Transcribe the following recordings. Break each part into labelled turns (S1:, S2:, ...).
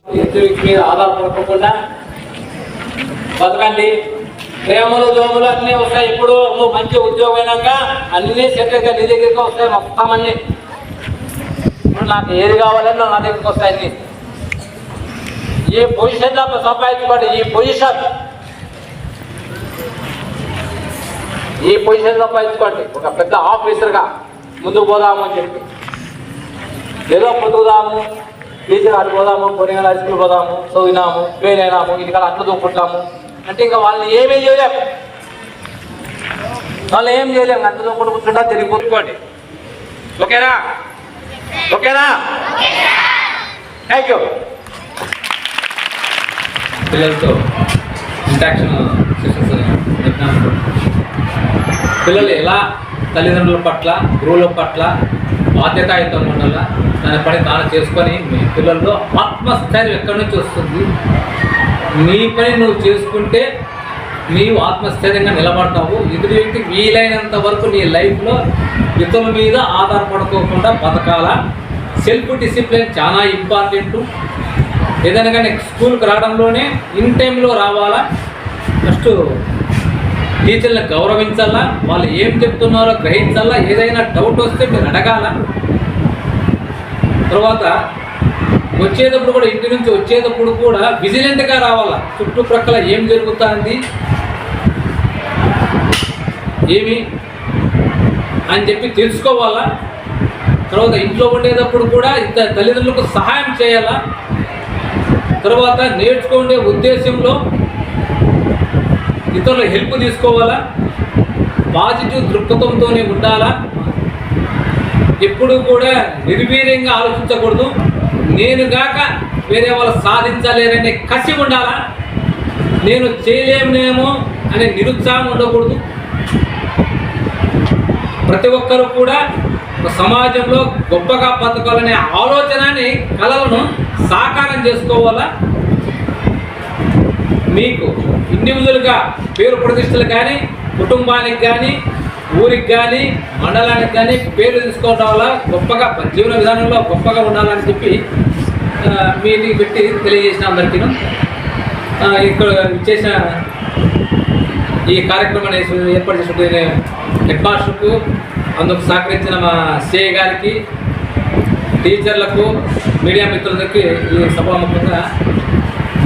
S1: మీద ఆధారపడకుండా బతకండి. ప్రేమలు దోమలు అన్నీ వస్తాయి. ఇప్పుడు నువ్వు మంచి ఉద్యోగం అయినాక అన్నీ సెటిల్గా నీ దగ్గరికి వస్తాయి మొత్తం అన్నీ. ఇప్పుడు నాకు ఏది కావాలన్నా నా దగ్గరికి వస్తాయి అన్నీ. ఈ పొజిషన్లో సంపాదించుకోండి. ఈ పొజిషన్ సంపాదించుకోండి. ఒక పెద్ద ఆఫీసర్గా ముందుకు పోదాము అని చెప్పి ఏదో పొద్దుదాము, టీచర్ ఆడికి పోదాము, కొరియన్ హై స్కూల్ పోదాము, చదివినాము, ఫెయిల్ అయినాము, ఇంటికాడ అట్లు దూకుంటాము అంటే ఇంకా వాళ్ళని ఏమీ చేయలేము. వాళ్ళు ఏం చేయలేము. అంత దూకుంటూ కూర్చుంటా తిరిగి కూర్చోండి. ఓకేనా? Thank you.
S2: పిల్లలతో ఇంట్రాక్షన్ సెషన్స్ చెప్పినప్పుడు పిల్లలు ఎలా తల్లిదండ్రుల పట్ల, గురువుల పట్ల బాధ్యతాయుతంగా ఉండాలా, దాని పని తాను చేసుకొని మీ పిల్లల్లో ఆత్మస్థైర్యం ఎక్కడి నుంచి వస్తుంది? నీ పని నువ్వు చేసుకుంటే నీవు ఆత్మస్థైర్యంగా నిలబడతావు. ఎదుటి వ్యక్తి వీలైనంత వరకు నీ లైఫ్లో ఇతరుల మీద ఆధారపడుకోకుండా బతకాల. సెల్ఫ్ డిసిప్లిన్ చాలా ఇంపార్టెంట్. ఏదైనా కానీ స్కూల్కి రావడంలోనే ఇన్ టైంలో రావాలా. ఫస్ట్ టీచర్లను గౌరవించాలా, వాళ్ళు ఏం చెప్తున్నారో గ్రహించాలా. ఏదైనా డౌట్ వస్తే మీరు అడగాల. తర్వాత వచ్చేటప్పుడు కూడా, ఇంటి నుంచి వచ్చేటప్పుడు కూడా విజిలెంట్గా రావాలా. చుట్టుప్రక్కల ఏం జరుగుతుంది ఏమి అని చెప్పి తెలుసుకోవాలా. తర్వాత ఇంట్లో ఉండేటప్పుడు కూడా తల్లిదండ్రులకు సహాయం చేయాలా. తర్వాత నేర్చుకునే ఉద్దేశంలో ఇతరుల హెల్ప్ తీసుకోవాలా. పాజిటివ్ దృక్పథంతోనే ఉండాలా. ఎప్పుడు కూడా నిర్వీర్యంగా ఆలోచించకూడదు. నేను గాక వేరే వాళ్ళు సాధించలేరనే కసి ఉండాలా. నేను చేయలేమేమో అనే నిరుత్సాహం ఉండకూడదు. ప్రతి ఒక్కరు కూడా సమాజంలో గొప్పగా బతకాలనే ఆలోచనని, కళలను సాకారం చేసుకోవాలా. మీకు ఇండివిజువల్గా పేరు ప్రతిష్టలు కానీ, కుటుంబానికి కానీ, ఊరికి కానీ, మండలానికి కానీ పేరు తీసుకోవడం వల్ల గొప్పగా జీవన విధానంలో గొప్పగా ఉండాలని చెప్పి మీటింగ్ పెట్టి తెలియజేసిన అందరికీ ఇక్కడ చేసిన ఈ కార్యక్రమాన్ని ఏర్పాటు చేసిన హెడ్ మాస్టర్కు, అందుకు సహకరించిన మా సిఐ గారికి, టీచర్లకు, మీడియా మిత్రులకి ఈ సభాముఖంగా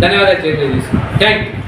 S2: ధన్యవాదాలు తెలియజేస్తున్నాను. Thank you.